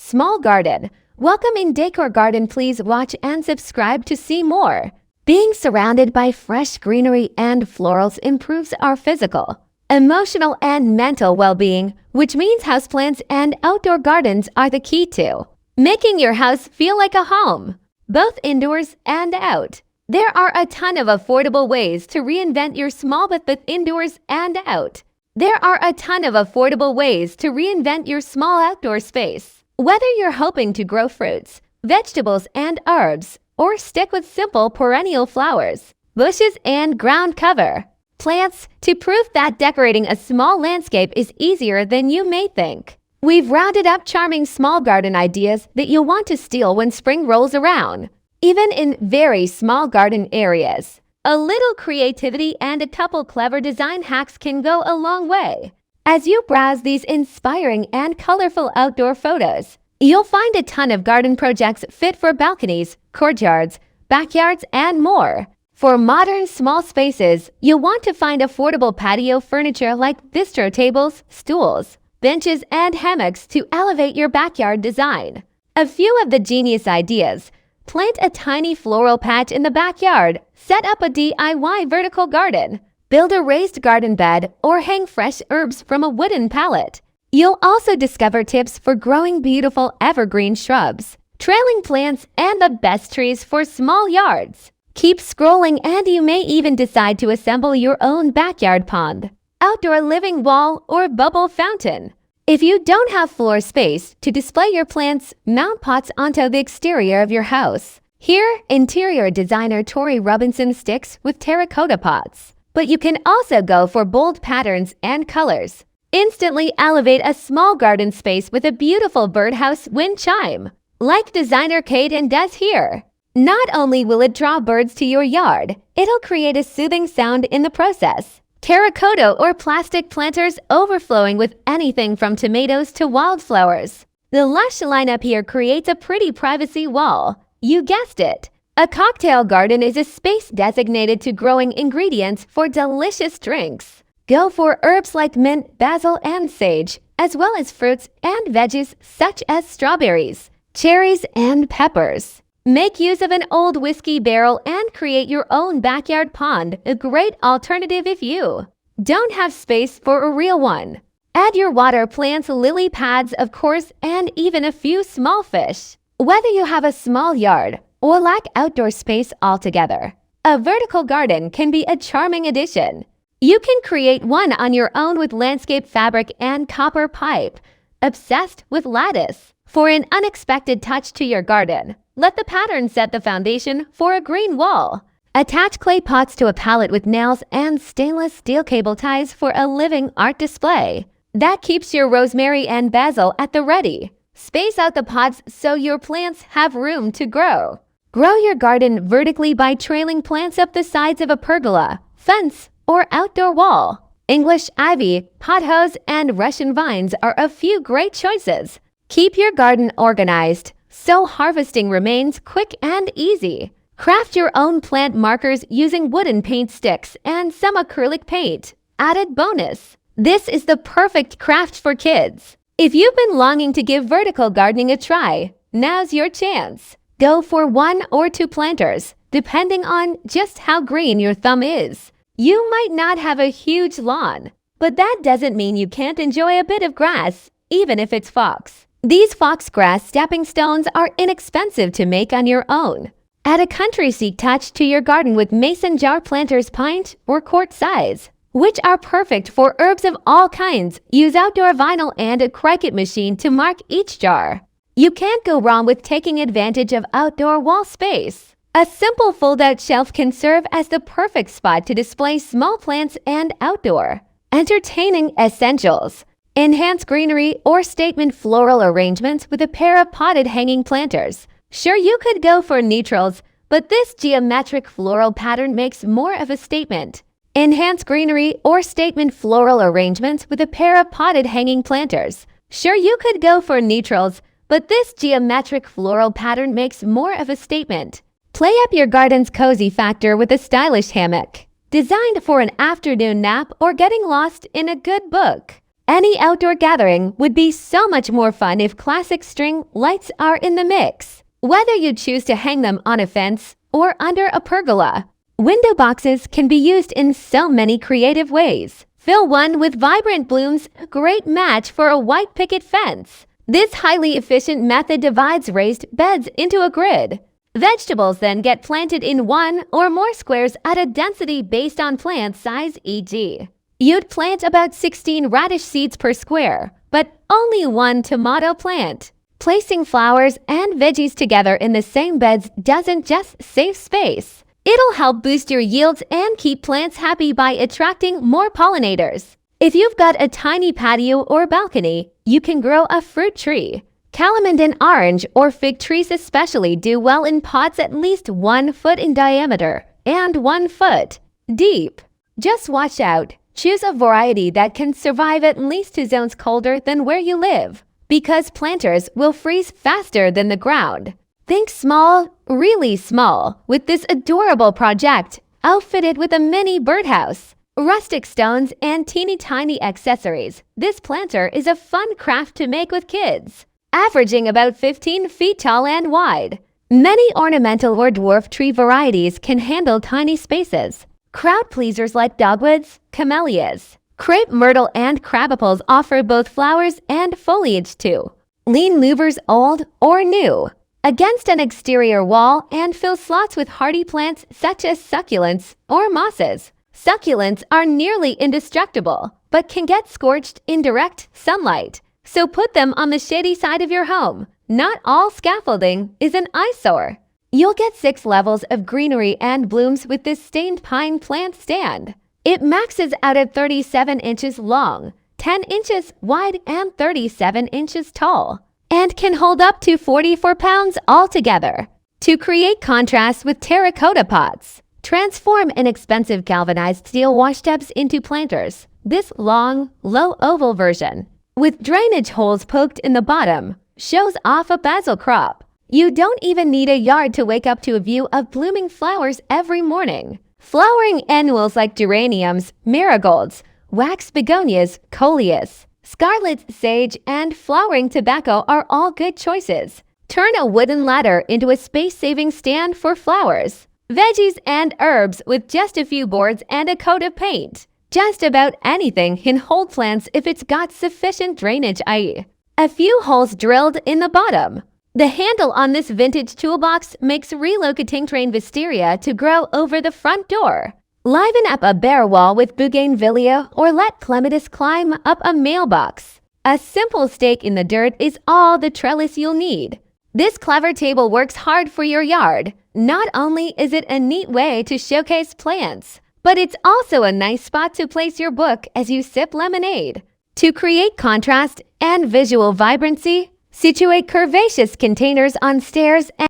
Small garden. Welcome in Decor Garden. Please watch and subscribe to see more. Being surrounded by fresh greenery and florals improves our physical, emotional, and mental well-being, which means houseplants and outdoor gardens are the key to making your house feel like a home, both indoors and out. There are a ton of affordable ways to reinvent your small but indoors and out. There are a ton of affordable ways to reinvent your small outdoor space. Whether you're hoping to grow fruits, vegetables, and herbs, or stick with simple perennial flowers, bushes, and ground cover plants to prove that decorating a small landscape is easier than you may think. We've rounded up charming small garden ideas that you'll want to steal when spring rolls around. Even in very small garden areas, a little creativity and a couple clever design hacks can go a long way. As you browse these inspiring and colorful outdoor photos, you'll find a ton of garden projects fit for balconies, courtyards, backyards, and more. For modern small spaces, you'll want to find affordable patio furniture like bistro tables, stools, benches, and hammocks to elevate your backyard design. A few of the genius ideas: plant a tiny floral patch in the backyard, set up a DIY vertical garden, build a raised garden bed, or hang fresh herbs from a wooden pallet. You'll also discover tips for growing beautiful evergreen shrubs, trailing plants, and the best trees for small yards. Keep scrolling and you may even decide to assemble your own backyard pond, outdoor living wall, or bubble fountain. If you don't have floor space to display your plants, mount pots onto the exterior of your house. Here, interior designer Tori Robinson sticks with terracotta pots. But you can also go for bold patterns and colors. Instantly elevate a small garden space with a beautiful birdhouse wind chime, like designer Kaden does here. Not only will it draw birds to your yard, it'll create a soothing sound in the process. Terracotta or plastic planters overflowing with anything from tomatoes to wildflowers. The lush lineup here creates a pretty privacy wall. You guessed it. A cocktail garden is a space designated to growing ingredients for delicious drinks. Go for herbs like mint, basil, and sage, as well as fruits and veggies such as strawberries, cherries, and peppers. Make use of an old whiskey barrel and create your own backyard pond, a great alternative if you don't have space for a real one. Add your water plants, lily pads, of course, and even a few small fish. Whether you have a small yard or lack outdoor space altogether, a vertical garden can be a charming addition. You can create one on your own with landscape fabric and copper pipe. Obsessed with lattice? For an unexpected touch to your garden, let the pattern set the foundation for a green wall. Attach clay pots to a pallet with nails and stainless steel cable ties for a living art display. That keeps your rosemary and basil at the ready. Space out the pots so your plants have room to grow. Grow your garden vertically by trailing plants up the sides of a pergola, fence, or outdoor wall. English ivy, pothos, and Russian vines are a few great choices. Keep your garden organized so harvesting remains quick and easy. Craft your own plant markers using wooden paint sticks and some acrylic paint. Added bonus: this is the perfect craft for kids. If you've been longing to give vertical gardening a try, now's your chance. Go for 1 or 2 planters, depending on just how green your thumb is. You might not have a huge lawn, but that doesn't mean you can't enjoy a bit of grass, even if it's fox. These fox grass stepping stones are inexpensive to make on your own. Add a country seat touch to your garden with mason jar planters pint or quart size, which are perfect for herbs of all kinds. Use outdoor vinyl and a cricket machine to mark each jar. You can't go wrong with taking advantage of outdoor wall space. A simple fold-out shelf can serve as the perfect spot to display small plants and outdoor entertaining essentials. Enhance greenery or statement floral arrangements with a pair of potted hanging planters. Sure, you could go for neutrals, but this geometric floral pattern makes more of a statement. Enhance greenery or statement floral arrangements with a pair of potted hanging planters. Sure, you could go for neutrals, but this geometric floral pattern makes more of a statement. Play up your garden's cozy factor with a stylish hammock, designed for an afternoon nap or getting lost in a good book. Any outdoor gathering would be so much more fun if classic string lights are in the mix. Whether you choose to hang them on a fence or under a pergola, window boxes can be used in so many creative ways. Fill one with vibrant blooms, a great match for a white picket fence. This highly efficient method divides raised beds into a grid. Vegetables then get planted in one or more squares at a density based on plant size, e.g. You'd plant about 16 radish seeds per square, but only one tomato plant. Placing flowers and veggies together in the same beds doesn't just save space. It'll help boost your yields and keep plants happy by attracting more pollinators. If you've got a tiny patio or balcony, you can grow a fruit tree. Calamandan orange or fig trees especially do well in pots at least 1 foot in diameter and 1 foot deep. Just watch out. Choose a variety that can survive at least 2 zones colder than where you live, because planters will freeze faster than the ground. Think small, really small, with this adorable project, outfitted with a mini birdhouse, rustic stones, and teeny tiny accessories. This planter is a fun craft to make with kids, averaging about 15 feet tall and wide. Many ornamental or dwarf tree varieties can handle tiny spaces. Crowd pleasers like dogwoods, camellias, crepe myrtle, and crabapples offer both flowers and foliage too. Lean louvers old or new against an exterior wall and fill slots with hardy plants such as succulents or mosses. Succulents are nearly indestructible, but can get scorched in direct sunlight, so put them on the shady side of your home. Not all scaffolding is an eyesore. You'll get 6 levels of greenery and blooms with this stained pine plant stand. It maxes out at 37 inches long, 10 inches wide, and 37 inches tall, and can hold up to 44 pounds altogether. To create contrast with terracotta pots, transform inexpensive galvanized steel washtubs into planters. This long, low oval version, with drainage holes poked in the bottom, shows off a basil crop. You don't even need a yard to wake up to a view of blooming flowers every morning. Flowering annuals like geraniums, marigolds, wax begonias, coleus, scarlet sage, and flowering tobacco are all good choices. Turn a wooden ladder into a space-saving stand for flowers, veggies, and herbs with just a few boards and a coat of paint. Just about anything can hold plants if it's got sufficient drainage, i.e., a few holes drilled in the bottom. The handle on this vintage toolbox makes relocating train wisteria to grow over the front door. Liven up a bare wall with bougainvillea or let clematis climb up a mailbox. A simple stake in the dirt is all the trellis you'll need. This clever table works hard for your yard. Not only is it a neat way to showcase plants, but it's also a nice spot to place your book as you sip lemonade. To create contrast and visual vibrancy, situate curvaceous containers on stairs and